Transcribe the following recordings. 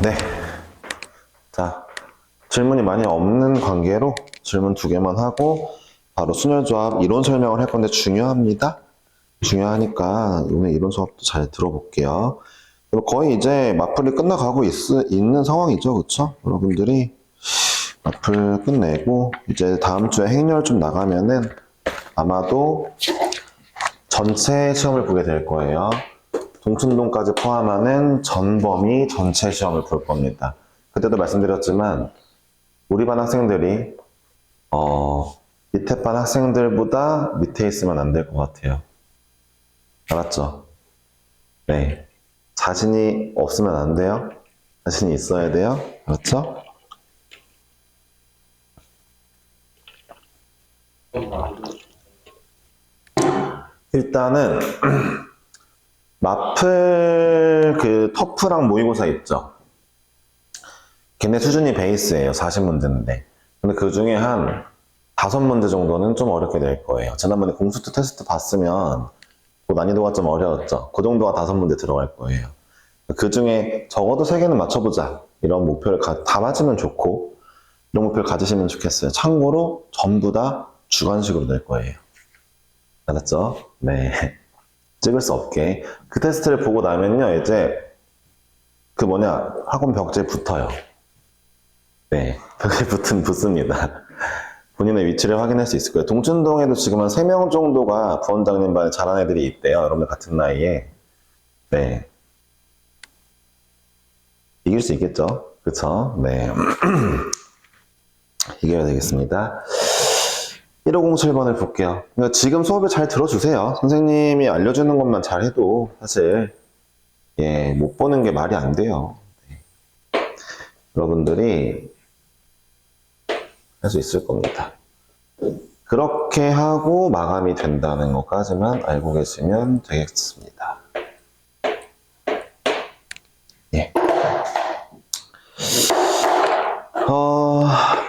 네. 자, 질문이 많이 없는 관계로 질문 2개만 하고 바로 순혈조합 이론 설명을 할 건데 중요합니다. 중요하니까 오늘 이론 수업도 잘 들어볼게요. 거의 이제 마플이 끝나가고 있는 상황이죠. 그쵸? 여러분들이 마플 끝내고 이제 다음 주에 행렬 좀 나가면은 아마도 전체 시험을 보게 될 거예요. 동춘동까지 포함하는 전범위 전체 시험을 볼 겁니다. 그때도 말씀드렸지만 우리 반 학생들이 밑에 반 학생들보다 밑에 있으면 안 될 것 같아요. 알았죠? 네. 자신이 없으면 안 돼요. 자신이 있어야 돼요. 그렇죠? 일단은 마플 그 터프랑 모의고사 있죠? 걔네 수준이 베이스예요. 40문제인데. 근데 그 중에 한 5문제 정도는 좀 어렵게 될 거예요. 지난번에 공수트 테스트 봤으면 그 난이도가 좀 어려웠죠. 그 정도가 5문제 들어갈 거예요. 그 중에 적어도 3개는 맞춰보자. 이런 목표를 다 맞으면 좋고 이런 목표를 가지시면 좋겠어요. 참고로 전부 다 주관식으로 낼 거예요. 알았죠? 네. 찍을 수 없게. 그 테스트를 보고 나면요, 이제 그 학원 벽지에 붙어요. 네. 벽에 붙습니다. 본인의 위치를 확인할 수 있을 거예요. 동춘동에도 지금 한 3명 정도가 부원장님 반에 잘하는 애들이 있대요. 여러분들 같은 나이에. 네. 이길 수 있겠죠? 그쵸? 네. 이겨야 되겠습니다. 1507번을 볼게요. 그러니까 지금 수업을 잘 들어주세요. 선생님이 알려주는 것만 잘해도 사실 못 보는 게 말이 안 돼요. 네. 여러분들이 할 수 있을 겁니다. 그렇게 하고 마감이 된다는 것까지만 알고 계시면 되겠습니다. 예.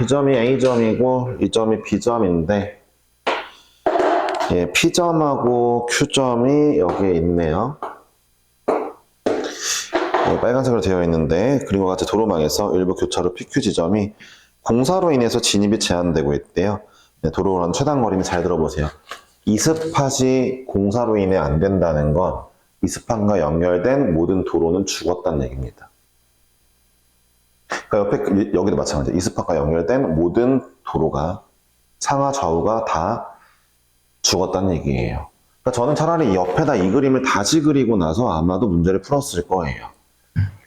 이 점이 A점이고 이 점이 B점인데 P점하고 Q점이 여기에 있네요. 빨간색으로 되어 있는데 그리고 같이 도로망에서 일부 교차로 PQ 지점이 공사로 인해서 진입이 제한되고 있대요. 도로랑 최단 거리는 잘 들어보세요. 이스팟이 공사로 인해 안 된다는 건 이스팟과 연결된 모든 도로는 죽었다는 얘기입니다. 그러니까 옆에 여기도 마찬가지예요. 이스팟과 연결된 모든 도로가 상하 좌우가 다 죽었다는 얘기예요. 그러니까 저는 차라리 옆에다 이 그림을 다시 그리고 나서 아마도 문제를 풀었을 거예요.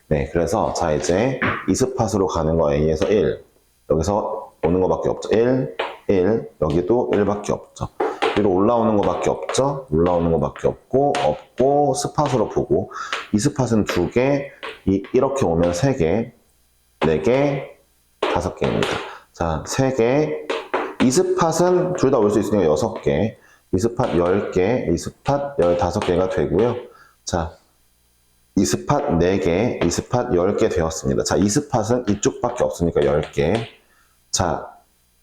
네, 그래서 자 이제 이스팟으로 가는 거 A에서 1 여기서 오는 거밖에 없죠. 1, 1 여기도 1밖에 없죠. 위로 올라오는 거밖에 없죠. 올라오는 거밖에 없고 스팟으로 보고 이 스팟은 2개, 이렇게 오면 3개, 4개, 5개입니다. 자, 3개. 이 스팟은 둘 다 올 수 있으니까 6개. 이 스팟 10개, 이 스팟 15개가 되고요. 자, 이 스팟 4개, 이 스팟 10개 되었습니다. 자, 이 스팟은 이쪽밖에 없으니까 10개. 자,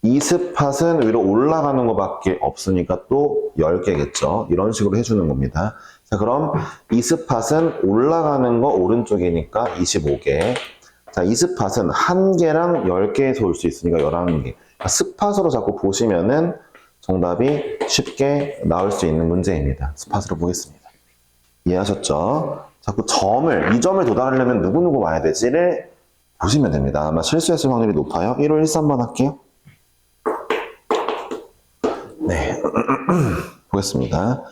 이 스팟은 위로 올라가는 것밖에 없으니까 또 10개겠죠. 이런 식으로 해주는 겁니다. 자, 그럼 이 스팟은 올라가는 거 오른쪽이니까 25개. 자, 이 스팟은 1개랑 10개에서 올 수 있으니까 11개. 그러니까 스팟으로 자꾸 보시면은 정답이 쉽게 나올 수 있는 문제입니다. 스팟으로 보겠습니다. 이해하셨죠? 자꾸 이 점을 도달하려면 누구누구 와야 되지를 보시면 됩니다. 아마 실수했을 확률이 높아요. 1호 13번 할게요. 네. 보겠습니다.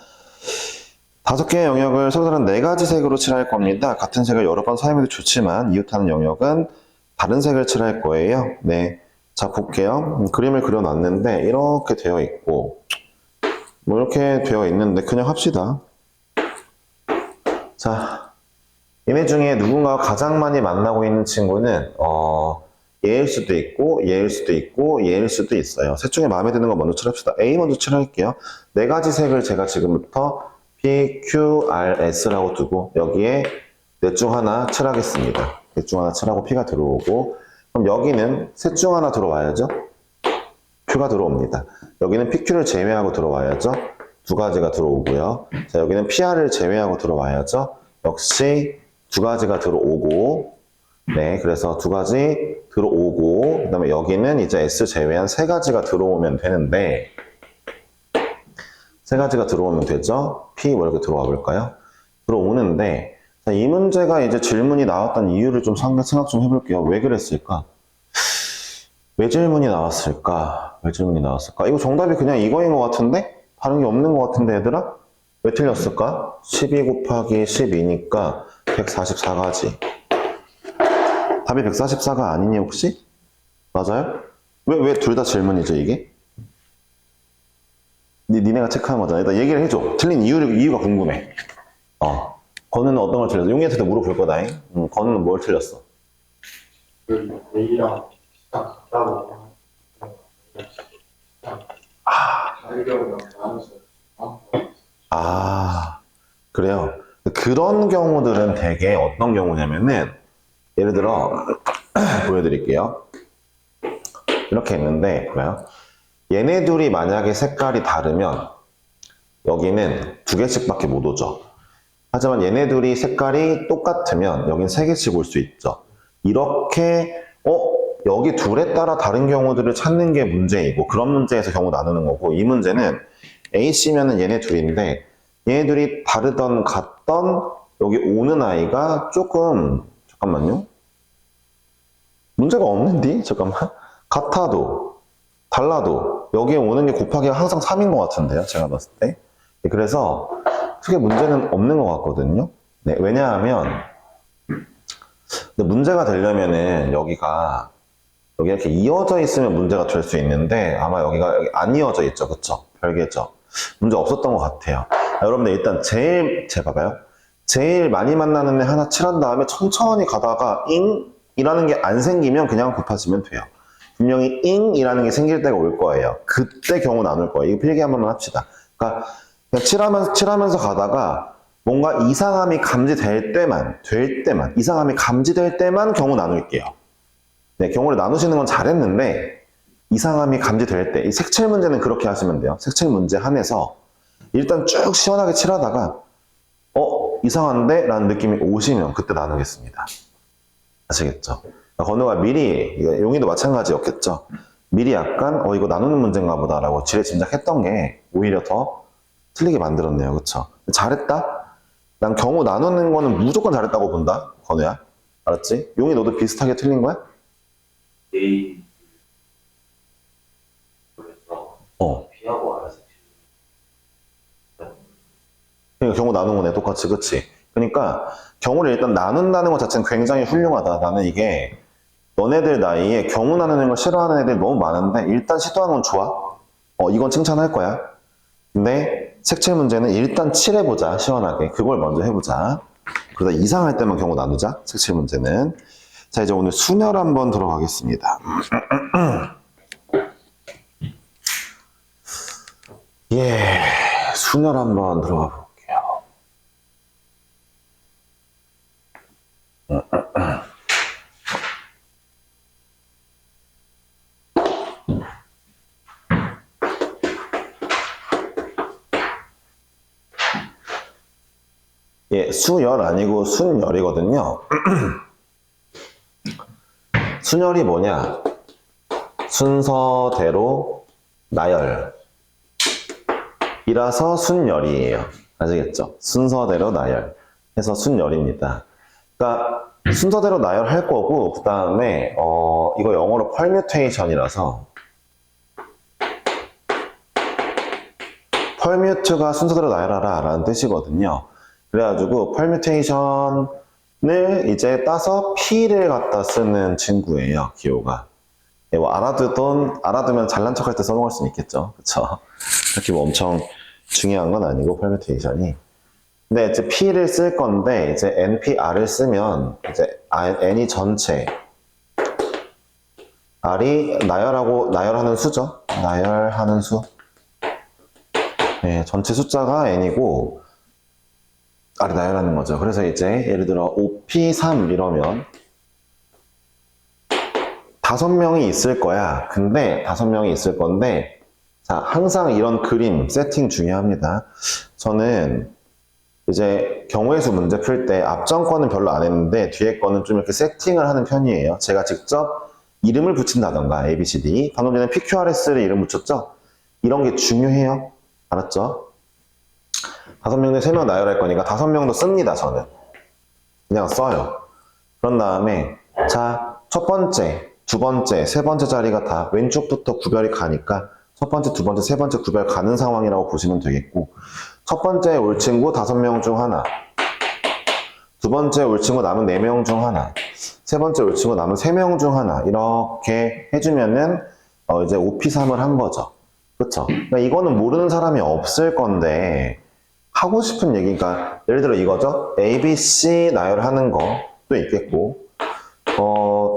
5개의 영역을 서로 다른 4가지 색으로 칠할 겁니다. 같은 색을 여러 번 사용해도 좋지만 이웃하는 영역은 다른 색을 칠할 거예요. 네. 자, 볼게요. 그림을 그려놨는데 이렇게 되어 있고 뭐 이렇게 되어 있는데 그냥 합시다. 자, 얘네 중에 누군가가 가장 많이 만나고 있는 친구는 얘일 수도 있고 얘일 수도 있고 얘일 수도 있어요. 셋 중에 마음에 드는 거 먼저 칠합시다. A 먼저 칠할게요. 4가지 색을 제가 지금부터 P, Q, R, S라고 두고 여기에 넷 중 하나 칠하겠습니다. 넷 중 하나 칠하고 P가 들어오고 그럼 여기는 셋 중 하나 들어와야죠. Q가 들어옵니다. 여기는 PQ를 제외하고 들어와야죠. 2가지가 들어오고요. 자, 여기는 PR을 제외하고 들어와야죠. 역시 2가지가 들어오고 네, 그래서 두 가지 들어오고, 그 다음에 여기는 이제 S 제외한 세 가지가 들어오면 되는데, 세 가지가 들어오면 되죠? P 뭐 이렇게 들어와 볼까요? 들어오는데, 자, 이 문제가 이제 질문이 나왔던 이유를 좀 생각 좀 해볼게요. 왜 그랬을까? 왜 질문이 나왔을까? 왜 질문이 나왔을까? 이거 정답이 그냥 이거인 것 같은데? 다른 게 없는 것 같은데, 얘들아? 왜 틀렸을까? 12 곱하기 12니까 144가지. 답이 144가 아니니, 혹시? 맞아요? 왜 둘 다 질문이죠, 이게? 니네가 체크한 거잖아. 일단 얘기를 해줘. 틀린 이유가 궁금해. 건우는 어떤 걸 틀렸어? 용이한테도 물어볼 거다잉. 건우는 뭘 틀렸어? A랑 B랑 같다고 그래요. 그런 경우들은 되게 어떤 경우냐면은, 예를 들어, 보여드릴게요. 이렇게 있는데, 뭐야? 얘네 둘이 만약에 색깔이 다르면, 여기는 두 개씩밖에 못 오죠. 하지만 얘네 둘이 색깔이 똑같으면, 여긴 세 개씩 올 수 있죠. 이렇게, 여기 둘에 따라 다른 경우들을 찾는 게 문제이고, 그런 문제에서 경우 나누는 거고, 이 문제는 A씨면은 얘네 둘인데, 얘네 둘이 다르던 같던 여기 오는 아이가 조금, 잠깐만요. 문제가 없는데? 잠깐만. 같아도, 달라도, 여기에 오는 게 곱하기가 항상 3인 것 같은데요, 제가 봤을 때. 그래서 크게 문제는 없는 것 같거든요. 네, 왜냐하면, 근데 문제가 되려면은 여기가 여기 이렇게 이어져 있으면 문제가 될 수 있는데 아마 여기가 안 이어져 있죠. 그쵸? 별개죠. 문제 없었던 것 같아요. 여러분들 일단 봐봐요. 제일 많이 만나는 애 하나 칠한 다음에 천천히 가다가 잉이라는 게 안 생기면 그냥 곱하시면 돼요. 분명히 잉이라는 게 생길 때가 올 거예요. 그때 경우 나눌 거예요. 이거 필기 한 번만 합시다. 그러니까 그냥 칠하면서 가다가 뭔가 이상함이 감지될 때만, 이상함이 감지될 때만 경우 나눌게요. 네, 경우를 나누시는 건 잘했는데, 이상함이 감지될 때, 이 색칠 문제는 그렇게 하시면 돼요. 색칠 문제 한해서, 일단 쭉 시원하게 칠하다가, 이상한데? 라는 느낌이 오시면 그때 나누겠습니다. 아시겠죠? 건우가 미리, 용이도 마찬가지였겠죠? 미리 약간, 이거 나누는 문제인가 보다라고 지레 짐작했던 게 오히려 더 틀리게 만들었네요. 그쵸? 잘했다? 난 경우 나누는 거는 무조건 잘했다고 본다, 건우야. 알았지? 용이 너도 비슷하게 틀린 거야? A 그래서 B하고 알아서 그러니까 경우 나눈 거네, 똑같이, 그치? 그러니까 경우를 일단 나눈다는 것 자체는 굉장히 훌륭하다. 나는 이게 너네들 나이에 경우 나누는 걸 싫어하는 애들 너무 많은데 일단 시도하는 건 좋아. 이건 칭찬할 거야. 근데 색칠 문제는 일단 칠해보자, 시원하게. 그걸 먼저 해보자. 그러다 이상할 때만 경우 나누자, 색칠 문제는. 자, 이제 오늘 순열 한번 들어가겠습니다. 예, 순열 한번 들어가 볼게요. 예, 수열 아니고 순열이거든요. 순열이 뭐냐? 순서대로 나열. 이라서 순열이에요. 아시겠죠? 순서대로 나열. 해서 순열입니다. 그러니까 순서대로 나열할 거고, 그 다음에 이거 영어로 permutation이라서 permute가 순서대로 나열하라 라는 뜻이거든요. 그래가지고 permutation을 이제 따서 P를 갖다 쓰는 친구예요, 기호가. 예, 뭐 알아두면 잘난 척할 때 써먹을 수는 있겠죠. 그쵸? 그렇게 뭐 엄청 중요한 건 아니고, permutation이. 근데 이제 P를 쓸 건데, 이제 NPR을 쓰면, 이제 N이 전체, R이 나열하는 수죠. 나열하는 수. 네, 전체 숫자가 N이고, R이 나열하는 거죠. 그래서 이제, 예를 들어, OP3 이러면, 5명이 있을 거야. 근데 5명이 있을 건데, 자, 항상 이런 그림, 세팅 중요합니다. 저는 이제 경우의 수 문제 풀 때 앞전 거는 별로 안 했는데 뒤에 거는 좀 이렇게 세팅을 하는 편이에요. 제가 직접 이름을 붙인다던가 A, B, C, D. 방금 전에 PQRS를 이름 붙였죠? 이런 게 중요해요. 알았죠? 5명 중에 3명 나열할 거니까 5명도 씁니다, 저는. 그냥 써요. 그런 다음에 자, 첫 번째, 두 번째, 세 번째 자리가 다 왼쪽부터 구별이 가니까 첫 번째, 두 번째, 세 번째 구별 가는 상황이라고 보시면 되겠고 첫 번째 올 친구 5명 중 하나, 두 번째 올 친구 남은 4명 중 하나, 세 번째 올 친구 남은 3명 중 하나 이렇게 해주면은 이제 OP3을 한 거죠. 그쵸? 그러니까 이거는 모르는 사람이 없을 건데 하고 싶은 얘기가 예를 들어 이거죠. A, B, C 나열하는 것도 있겠고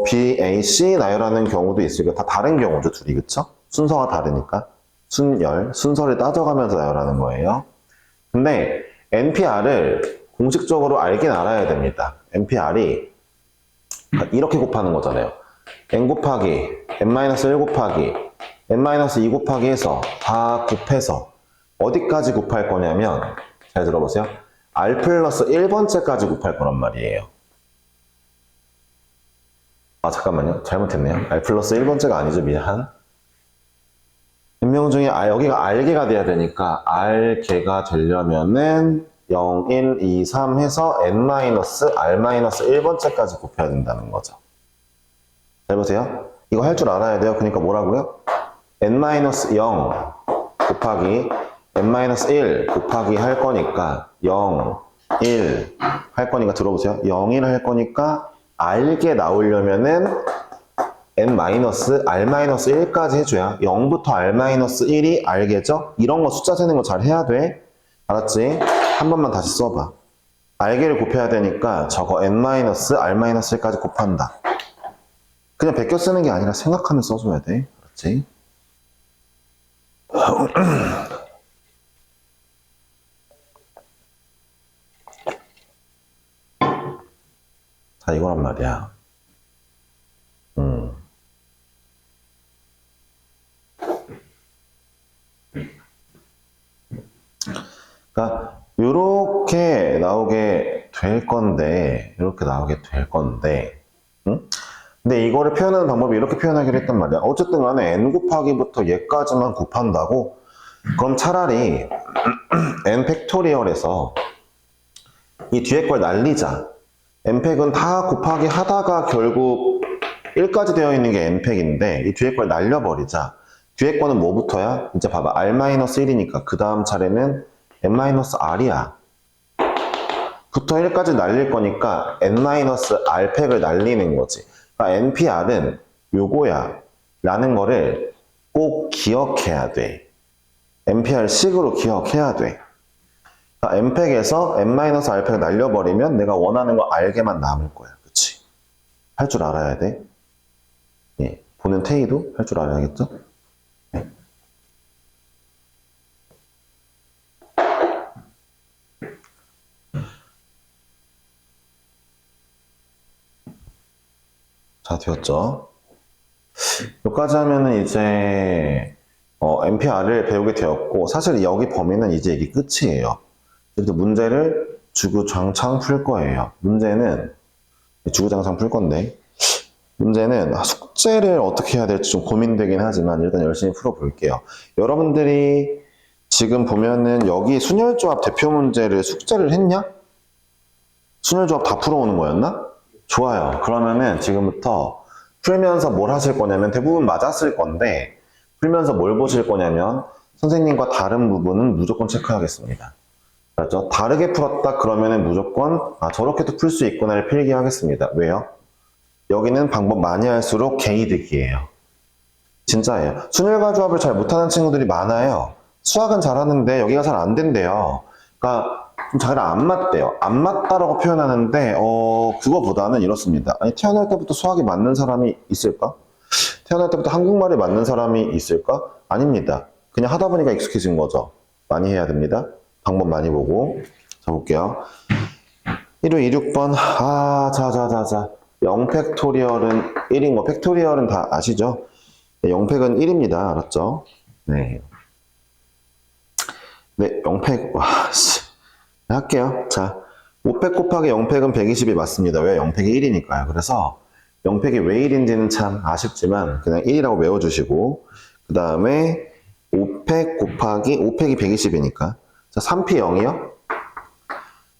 B, A, C 나열하는 경우도 있으니까 다 다른 경우죠. 둘이 그쵸? 순서가 다르니까 순서를 따져가면서 나열하는 거예요. 근데 NPR을 공식적으로 알긴 알아야 됩니다. NPR이 이렇게 곱하는 거잖아요. n 곱하기 n-1 곱하기 n-2 곱하기 해서 다 곱해서 어디까지 곱할 거냐면 잘 들어보세요. r 플러스 1번째까지 곱할 거란 말이에요. 아 잠깐만요. 잘못했네요. r 플러스 1번째가 아니죠. 미안. 명 중에 여기가 r개가 돼야 되니까 r개가 되려면은 0, 1, 2, 3 해서 n-r-1번째까지 곱해야 된다는 거죠. 잘 보세요. 이거 할 줄 알아야 돼요. 그러니까 뭐라고요? n-0 곱하기 n-1 곱하기 할 거니까 0, 1 할 거니까 들어보세요. 0, 1 할 거니까 r개 나오려면은 n-r-1까지 해줘야 0부터 r-1이 r개죠? 이런 거 숫자 세는 거 잘 해야 돼. 알았지? 한 번만 다시 써봐. r개를 곱해야 되니까 저거 n-r-1까지 곱한다. 그냥 베껴 쓰는 게 아니라 생각하면서 써줘야 돼. 알았지? 자, 이거란 말이야. 그러니까 요렇게 나오게 될 건데 근데 이거를 표현하는 방법이 이렇게 표현하기로 했단 말이야. 어쨌든 간에 n 곱하기부터 얘까지만 곱한다고? 그럼 차라리 n 팩토리얼에서 이 뒤에 걸 날리자. n팩은 다 곱하기 하다가 결국 1까지 되어 있는 게 n팩인데 이 뒤에 걸 날려버리자. 뒤에 거는 뭐부터야? 이제 봐봐. r-1이니까 그 다음 차례는 n-r이야. 부터 1까지 날릴 거니까 n-r팩을 날리는 거지. 그러니까 NPR은 요거야 라는 거를 꼭 기억해야 돼. NPR 식으로 기억해야 돼. 그러니까 n팩에서 n-r팩을 날려버리면 내가 원하는 거 r개만 남을 거야. 그치? 할 줄 알아야 돼. 예. 보는 테이도 할 줄 알아야겠죠? 네. 자, 되었죠? 여기까지 하면은 이제 NPR을 배우게 되었고 사실 여기 범위는 이제 이게 끝이에요. 그래서 문제를 주구장창 풀 거예요. 문제는 주구장창 풀 건데 문제는 숙제를 어떻게 해야 될지 좀 고민되긴 하지만 일단 열심히 풀어볼게요. 여러분들이 지금 보면은 여기 순열조합 대표 문제를 숙제를 했냐? 순열조합 다 풀어오는 거였나? 좋아요. 그러면은 지금부터 풀면서 뭘 하실 거냐면 대부분 맞았을 건데 풀면서 뭘 보실 거냐면 선생님과 다른 부분은 무조건 체크하겠습니다. 그렇죠? 다르게 풀었다 그러면은 무조건 저렇게도 풀 수 있구나를 필기하겠습니다. 왜요? 여기는 방법 많이 할수록 개이득이에요. 진짜예요. 순열과 조합을 잘 못하는 친구들이 많아요. 수학은 잘하는데 여기가 잘 안 된대요. 그러니까 좀 잘 안 맞대요. 안 맞다라고 표현하는데 그거보다는 이렇습니다. 아니 태어날 때부터 수학이 맞는 사람이 있을까? 태어날 때부터 한국말이 맞는 사람이 있을까? 아닙니다. 그냥 하다 보니까 익숙해진 거죠. 많이 해야 됩니다. 방법 많이 보고. 자 볼게요. 1호 26번 자자자자 0팩토리얼은 1인 거 팩토리얼은 다 아시죠? 0팩은 1입니다. 알았죠? 네. 네, 0팩 와 씨. 할게요. 자, 500 곱하기 0팩은 120이 맞습니다. 왜? 0팩이 1이니까요. 그래서 0팩이 왜 1인지는 참 아쉽지만 그냥 1이라고 외워주시고 그 다음에 5팩 곱하기 5팩이 120이니까 자, 3p 0이요?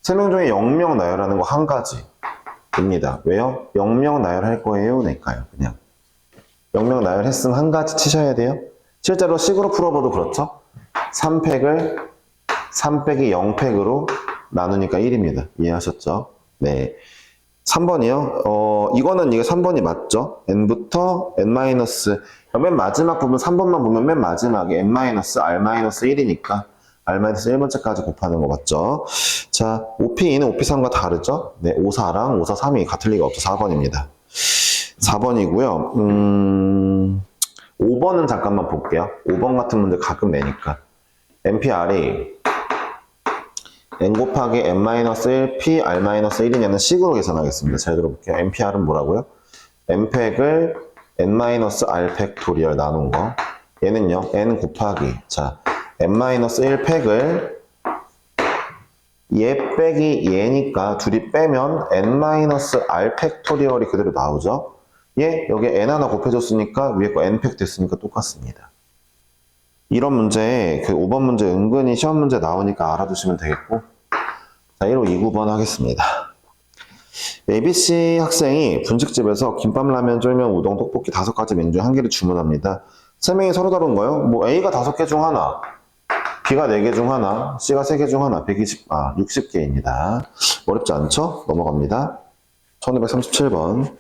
3명 중에 0명 나열하는 거 한 가지입니다. 왜요? 0명 나열할 거예요? 낼까요? 그냥 0명 나열했으면 한 가지 치셔야 돼요. 실제로 식으로 풀어봐도 그렇죠? 3팩을 3 빼기 0팩으로 나누니까 1입니다. 이해하셨죠? 네. 3번이요. 이거는 이게 3번이 맞죠? n부터 n-, 맨 마지막 부분 3번만 보면 맨 마지막에 n-r-1이니까 r-1번째까지 곱하는 거 맞죠? 자, 5p2는 5p3과 다르죠? 네, 5,4랑 5,4,3이 같을 리가 없죠. 4번입니다. 4번이고요. 5번은 잠깐만 볼게요. 5번 같은 문제 가끔 내니까. NPR이 n 곱하기 n-1, p r-1이냐는 식으로 계산하겠습니다. 잘 들어볼게요. NPR은 뭐라고요? n팩을 n-r 팩토리얼 나눈 거. 얘는요, n 곱하기, 자, n-1 팩을 얘 빼기 얘니까 둘이 빼면 n-r 팩토리얼이 그대로 나오죠? 얘, 여기 n 하나 곱해줬으니까 위에 거 n팩 됐으니까 똑같습니다. 이런 문제, 그 5번 문제 은근히 시험 문제 나오니까 알아두시면 되겠고. 자, 1호 2, 9번 하겠습니다. ABC 학생이 분식집에서 김밥, 라면, 쫄면, 우동, 떡볶이 5가지 메뉴 중 1개를 주문합니다. 3명이 서로 다른 거요? 뭐 A가 5개 중 하나, B가 4개 중 하나, C가 3개 중 하나, 60개입니다. 어렵지 않죠? 넘어갑니다. 1237번.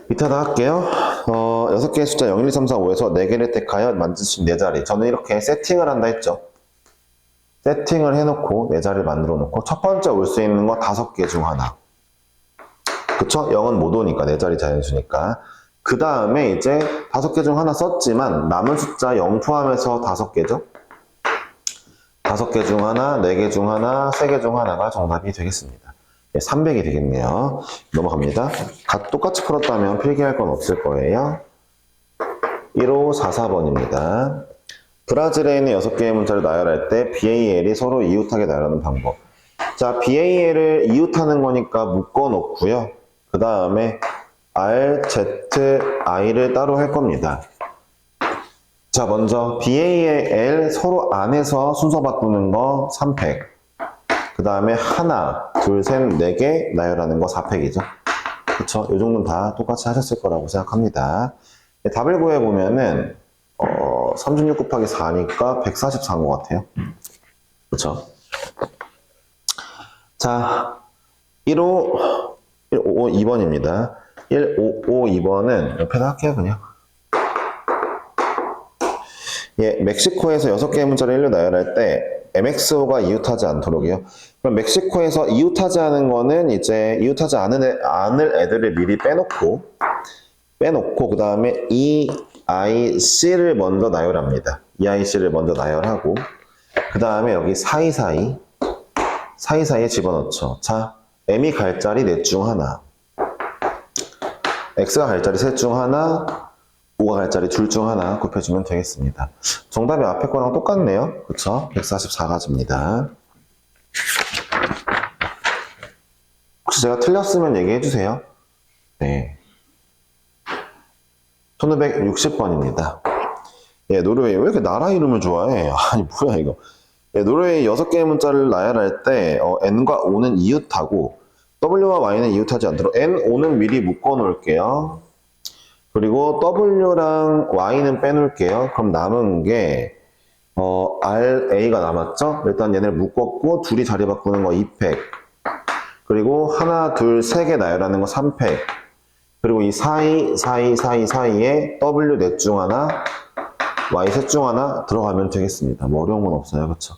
밑에다 할게요. 6개의 숫자 0, 1, 2, 3, 4, 5에서 4개를 택하여 만들 수 있는 4자리. 저는 이렇게 세팅을 한다 했죠. 세팅을 해놓고 4자리를 만들어 놓고 첫 번째 올 수 있는 거 5개 중 하나. 그쵸? 0은 못 오니까 4자리 자연수니까. 그 다음에 이제 5개 중 하나 썼지만 남은 숫자 0 포함해서 5개죠. 5개 중 하나, 4개 중 하나, 3개 중 하나가 정답이 되겠습니다. 300이 되겠네요. 넘어갑니다. 똑같이 풀었다면 필기할 건 없을 거예요. 1544번입니다. 브라질에 있는 6개의 문자를 나열할 때 BAL이 서로 이웃하게 나열하는 방법. 자, BAL을 이웃하는 거니까 묶어 놓고요. 그 다음에 R, Z, I를 따로 할 겁니다. 자, 먼저 BAL 서로 안에서 순서 바꾸는 거 3팩. 그 다음에 하나, 둘, 셋, 4개 나열하는 거 4팩이죠. 그쵸? 요 정도는 다 똑같이 하셨을 거라고 생각합니다. 답을 구해보면은, 36 곱하기 4니까 144인 것 같아요. 그쵸? 자, 1호, 155, 2번입니다. 155, 2번은 옆에다 할게요, 그냥. 예, 멕시코에서 6개의 문자를 1로 나열할 때 MXO가 이웃하지 않도록이요. 그럼 멕시코에서 이웃하지 않은 거는 이제 이웃하지 않을 애들을 미리 빼놓고 그 다음에 EIC를 먼저 나열합니다. EIC를 먼저 나열하고 그 다음에 여기 사이사이에 집어넣죠. 자, M이 갈 자리 넷 중 하나, X가 갈 자리 셋 중 하나, 5가 갈 자리 둘 중 하나 곱해주면 되겠습니다. 정답이 앞에 거랑 똑같네요. 그쵸? 144가지입니다. 혹시 제가 틀렸으면 얘기해주세요. 네. 1560번입니다. 예, 노르웨이. 왜 이렇게 나라 이름을 좋아해? 아니, 뭐야, 이거. 예, 노르웨이 6개의 문자를 나열할 때, N과 O는 이웃하고, W와 Y는 이웃하지 않도록, N, O는 미리 묶어 놓을게요. 그리고 W랑 Y는 빼놓을게요. 그럼 남은 게, R, A가 남았죠? 일단 얘네를 묶었고, 둘이 자리 바꾸는 거 2팩. 그리고 하나, 둘, 3개 나열하는 거 3팩. 그리고 이 사이에 W 넷 중 하나, Y 셋 중 하나 들어가면 되겠습니다. 뭐 어려운 건 없어요. 그쵸?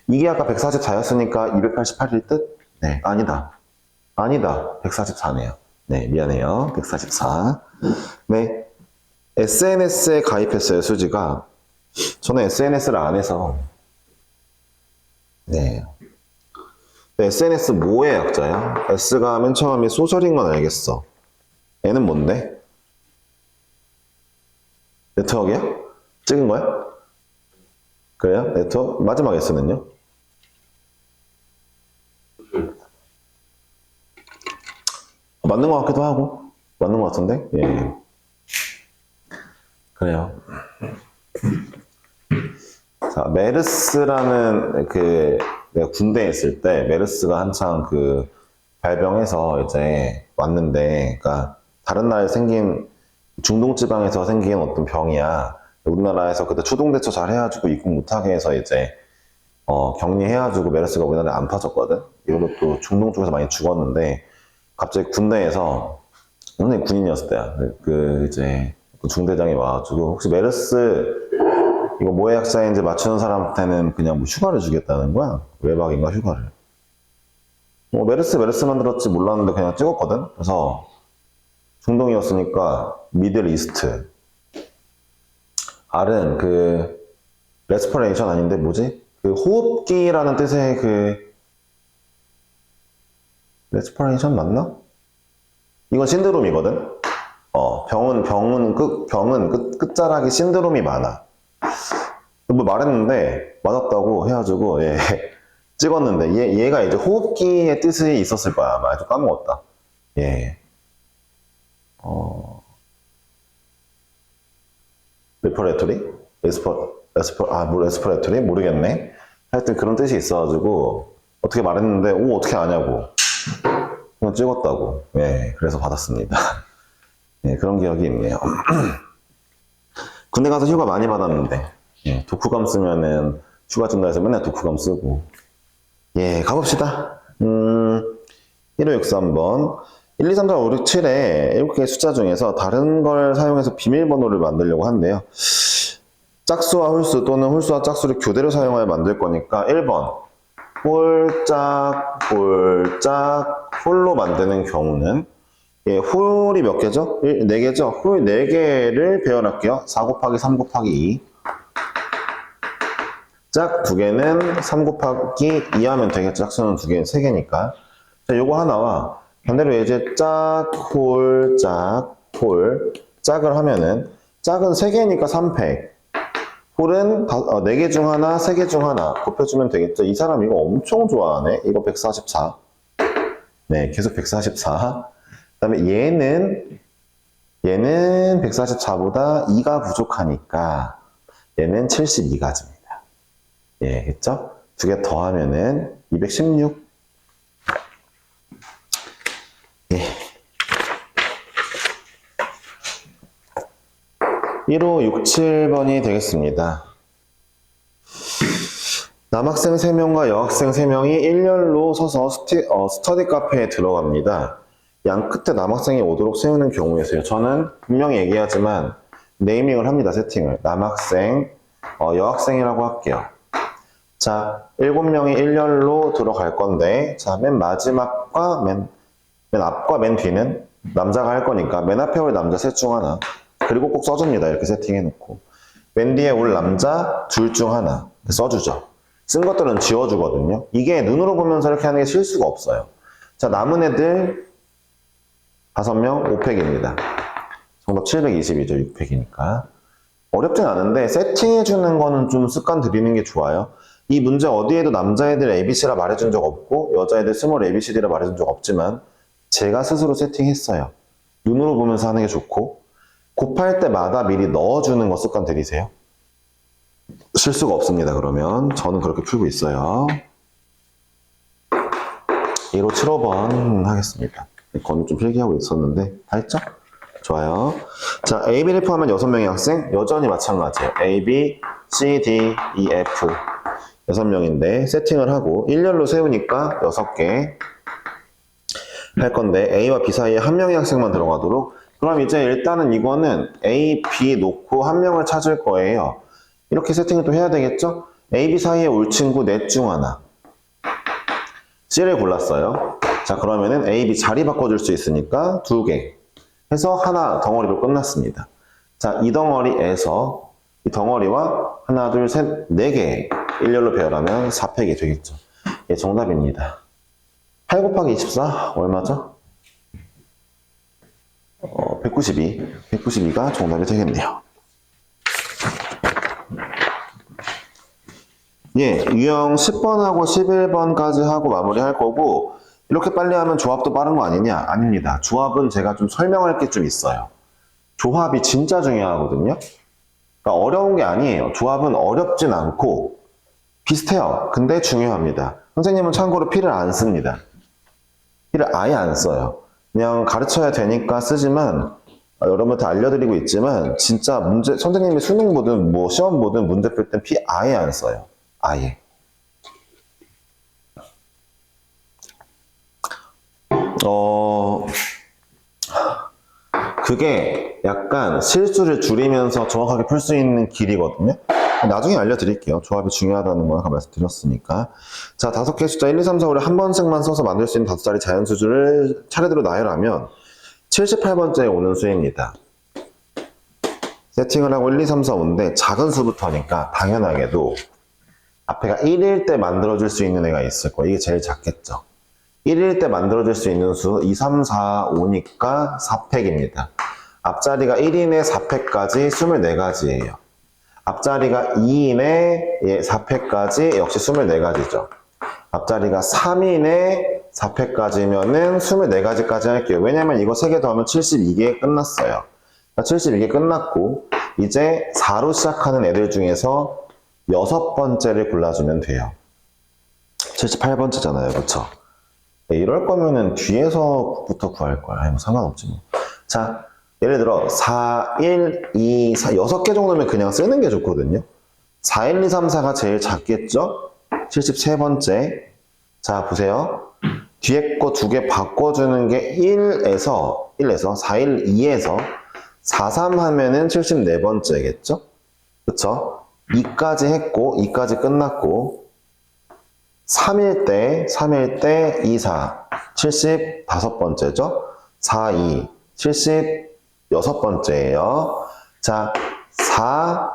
이게 아까 144였으니까 288일 듯? 네, 아니다. 144네요. 네, 미안해요. 144. 네. SNS에 가입했어요, 수지가. 저는 SNS를 안 해서. 네. SNS 뭐의 약자야? S가 맨 처음에 소셜인 건 알겠어. N은 뭔데? 네트워크야? 찍은 거야? 그래요? 네트워크? 마지막 S는요? 맞는 것 같기도 하고, 맞는 것 같은데? 예. 그래요. 자, 메르스라는 내가 군대에 있을 때, 메르스가 한창 발병해서 이제 왔는데, 그러니까, 다른 나라에 생긴, 중동지방에서 생긴 어떤 병이야. 우리나라에서 그때 초동대처 잘 해가지고 입국 못하게 해서 이제, 격리해가지고 메르스가 우리나라에 안 퍼졌거든? 이걸로 또 중동 쪽에서 많이 죽었는데, 갑자기 군대에서, 오늘 군인이었을 때야. 이제, 중대장이 와가지고, 혹시 메르스, 이거 뭐의 약자인지 맞추는 사람한테는 그냥 뭐 휴가를 주겠다는 거야. 외박인가 휴가를. 메르스만 들었지 몰랐는데 그냥 찍었거든? 그래서, 중동이었으니까, 미들 이스트. R은 레스퍼레이션 아닌데 뭐지? 호흡기라는 뜻의 레스퍼레이션 맞나? 이건 신드롬이거든? 병은 끝자락에 신드롬이 많아. 뭐 말했는데, 맞았다고 해가지고, 예, 찍었는데, 얘가 이제 호흡기의 뜻이 있었을 거야. 아마 좀 까먹었다. 예. 레퍼레토리? 레스퍼레토리? 모르겠네. 하여튼 그런 뜻이 있어가지고, 어떻게 말했는데, 어떻게 아냐고. 그냥 찍었다고. 예, 그래서 받았습니다. 예, 그런 기억이 있네요. 군대 가서 휴가 많이 받았는데, 예, 독후감 쓰면은 휴가 준다 해서 맨날 독후감 쓰고. 예, 가봅시다. 1563번. 1, 2, 3, 4, 5, 6, 7에 7개의 숫자 중에서 다른 걸 사용해서 비밀번호를 만들려고 한대요. 짝수와 홀수 또는 홀수와 짝수를 교대로 사용하여 만들 거니까 1번. 홀짝, 홀로 만드는 경우는 예, 홀이 몇 개죠? 4개죠? 홀 4개를 배열할게요. 4 곱하기 3 곱하기 2. 짝 2개는 3 곱하기 2 하면 되겠죠? 짝수는 2개, 3개니까. 자, 요거 하나와 반대로 이제 짝, 홀, 짝을 하면은 짝은 3개니까 3팩. 홀은 4개 중 하나, 3개 중 하나 곱해주면 되겠죠? 이 사람 이거 엄청 좋아하네. 이거 144. 네, 계속 144. 그 다음에 얘는 144보다 2가 부족하니까 얘는 72가지입니다. 예, 그쵸? 2개 더하면은 216. 예. 1567번이 되겠습니다. 남학생 3명과 여학생 3명이 일렬로 서서 스터디 카페에 들어갑니다. 양 끝에 남학생이 오도록 세우는 경우에서요. 저는 분명히 얘기하지만 네이밍을 합니다. 세팅을. 남학생, 여학생이라고 할게요. 자, 7명이 일렬로 들어갈 건데, 자, 맨 마지막과 맨 앞과 맨 뒤는 남자가 할 거니까 맨 앞에 올 남자 셋 중 하나. 그리고 꼭 써줍니다. 이렇게 세팅해놓고. 맨 뒤에 올 남자 둘 중 하나. 써주죠. 쓴 것들은 지워주거든요. 이게 눈으로 보면서 이렇게 하는 게 실수가 없어요. 자, 남은 애들 5명 5팩입니다. 정답 722죠. 6팩이니까. 어렵진 않은데 세팅해주는 거는 좀 습관 들이는 게 좋아요. 이 문제 어디에도 남자애들 ABC라 말해준 적 없고 여자애들 스몰 ABCD라 말해준 적 없지만 제가 스스로 세팅했어요. 눈으로 보면서 하는 게 좋고 곱할 때마다 미리 넣어주는 거 습관 들이세요. 실수가 없습니다. 그러면 저는 그렇게 풀고 있어요. 1575번 하겠습니다. 이건 좀 필기하고 있었는데 다 했죠? 좋아요. 자, A, B를 포함한 6명의 학생 여전히 마찬가지예요. A, B, C, D, E, F 6명인데 세팅을 하고 일렬로 세우니까 6개 할 건데 A와 B 사이에 한 명의 학생만 들어가도록. 그럼 이제 일단은 이거는 A, B 놓고 한 명을 찾을 거예요. 이렇게 세팅을 또 해야 되겠죠? A, B 사이에 올 친구 넷 중 하나. C를 골랐어요. 자, 그러면은 A, B 자리 바꿔줄 수 있으니까 2개 해서 하나 덩어리로 끝났습니다. 자, 이 덩어리에서 이 덩어리와 하나, 둘, 셋, 4개 일렬로 배열하면 4팩이 되겠죠. 예, 정답입니다. 8 곱하기 24 얼마죠? 192. 192가 정답이 되겠네요. 예, 유형 10번하고 11번까지 하고 마무리할 거고 이렇게 빨리 하면 조합도 빠른 거 아니냐? 아닙니다. 조합은 제가 좀 설명할 게 좀 있어요. 조합이 진짜 중요하거든요. 그러니까 어려운 게 아니에요. 조합은 어렵진 않고 비슷해요. 근데 중요합니다. 선생님은 참고로 피를 안 씁니다. 피를 아예 안 써요. 그냥 가르쳐야 되니까 쓰지만 여러분한테 알려드리고 있지만 진짜 문제 선생님이 수능 보든 뭐 시험 보든 문제 풀 땐 피 아예 안 써요. 아예. 그게 약간 실수를 줄이면서 정확하게 풀 수 있는 길이거든요. 나중에 알려드릴게요. 조합이 중요하다는 거 아까 말씀드렸으니까. 자, 5개 숫자 1, 2, 3, 4, 5를 한 번씩만 써서 만들 수 있는 5자리 자연수를 차례대로 나열하면 78번째에 오는 수입니다. 세팅을 하고 1, 2, 3, 4, 5인데 작은 수부터니까 당연하게도 앞에가 1일 때 만들어질 수 있는 애가 있을 거예요. 이게 제일 작겠죠. 1일 때 만들어질 수 있는 수 2, 3, 4, 5니까 4팩입니다. 앞자리가 1인에 4팩까지 24가지예요. 앞자리가 2인에 4팩까지 역시 24가지죠. 앞자리가 3인에 4팩까지면은 24가지까지 할게요. 왜냐면 이거 3개 더하면 72개 끝났어요. 72개 끝났고 이제 4로 시작하는 애들 중에서 6번째를 골라주면 돼요. 78번째잖아요. 그쵸? 네, 이럴 거면은 뒤에서부터 구할 거야. 뭐 상관없지 뭐. 자, 예를 들어 4, 1, 2, 4, 6개 정도면 그냥 쓰는 게 좋거든요. 4, 1, 2, 3, 4가 제일 작겠죠? 73번째. 자, 보세요. 뒤에 거 2개 바꿔주는 게 1에서 4, 1, 2에서 4, 3 하면은 74번째겠죠? 그쵸? 2까지 했고, 2까지 끝났고, 3일 때 2, 4, 75번째죠? 4, 2, 76번째예요. 자, 4,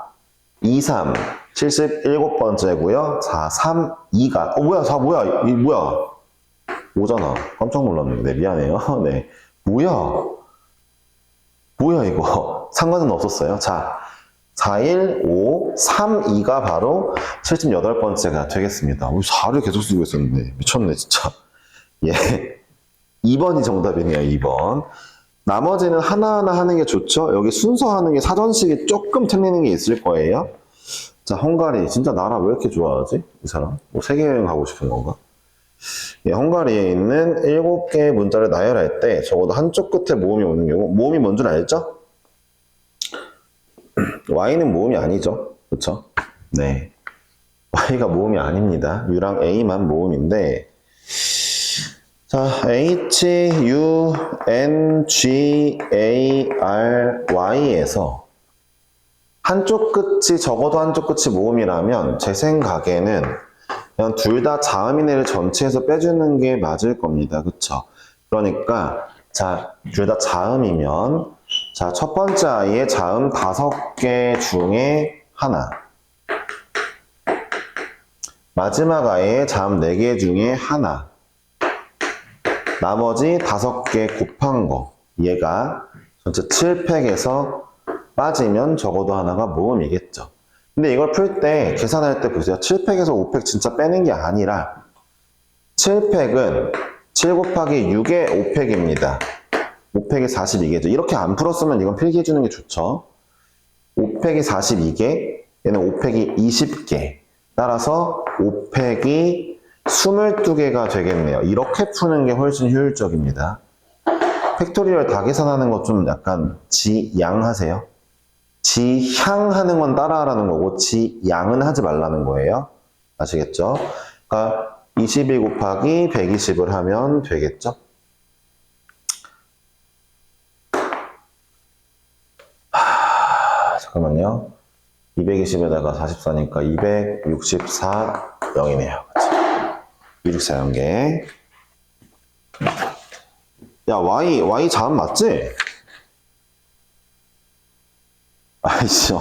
2, 3, 77번째고요. 4, 3, 2가, 뭐야, 4, 뭐야, 이 뭐야. 5잖아. 깜짝 놀랐는데, 미안해요. 네. 뭐야, 이거. 상관은 없었어요. 자, 4, 1, 5, 3, 2가 바로 78번째가 되겠습니다. 4를 계속 쓰고 있었는데, 미쳤네, 진짜. 예. 2번이 정답이네요, 2번. 나머지는 하나하나 하는 게 좋죠? 여기 순서하는 게 사전식이 조금 틀리는 게 있을 거예요. 자, 헝가리. 진짜 나라 왜 이렇게 좋아하지? 이 사람? 뭐 세계 여행 가고 싶은 건가? 예, 헝가리에 있는 7개의 문자를 나열할 때 적어도 한쪽 끝에 모음이 오는 경우, 모음이 뭔 줄 알죠? Y는 모음이 아니죠. 그쵸? 네. Y가 모음이 아닙니다. U랑 A만 모음인데, 자, H, U, N, G, A, R, Y에서 한쪽 끝이, 적어도 한쪽 끝이 모음이라면 제 생각에는 그냥 둘 다 자음인 애를 전체에서 빼주는 게 맞을 겁니다. 그쵸? 그러니까, 자, 둘 다 자음이면, 자, 첫 번째 아이의 자음 5개 중에 하나. 마지막 아이의 자음 4개 중에 하나. 나머지 5개 곱한 거. 얘가 전체 7팩에서 빠지면 적어도 하나가 모음이겠죠. 근데 이걸 풀 때, 계산할 때 보세요. 7팩에서 5팩 진짜 빼는 게 아니라 7팩은 7 곱하기 6의 5팩입니다. 5팩이 42개죠. 이렇게 안 풀었으면 이건 필기해주는 게 좋죠. 5팩이 42개, 얘는 5팩이 20개. 따라서 5팩이 22개가 되겠네요. 이렇게 푸는 게 훨씬 효율적입니다. 팩토리얼 다 계산하는 거 좀 약간 지양하세요. 지향하는 건 따라하라는 거고 지양은 하지 말라는 거예요. 아시겠죠? 그러니까 22 곱하기 120을 하면 되겠죠? 잠깐만요. 220에다가 44니까 264 0이네요. 그치? 264 0개. 야, Y 자음 맞지? 아이씨,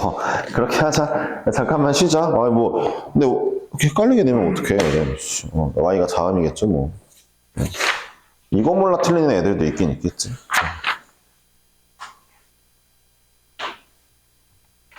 그렇게 하자. 잠깐만 쉬자. 근데 이렇게 헷갈리게 되면 어떡해. Y가 자음이겠죠, 뭐. 이거 몰라 틀리는 애들도 있긴 있겠지.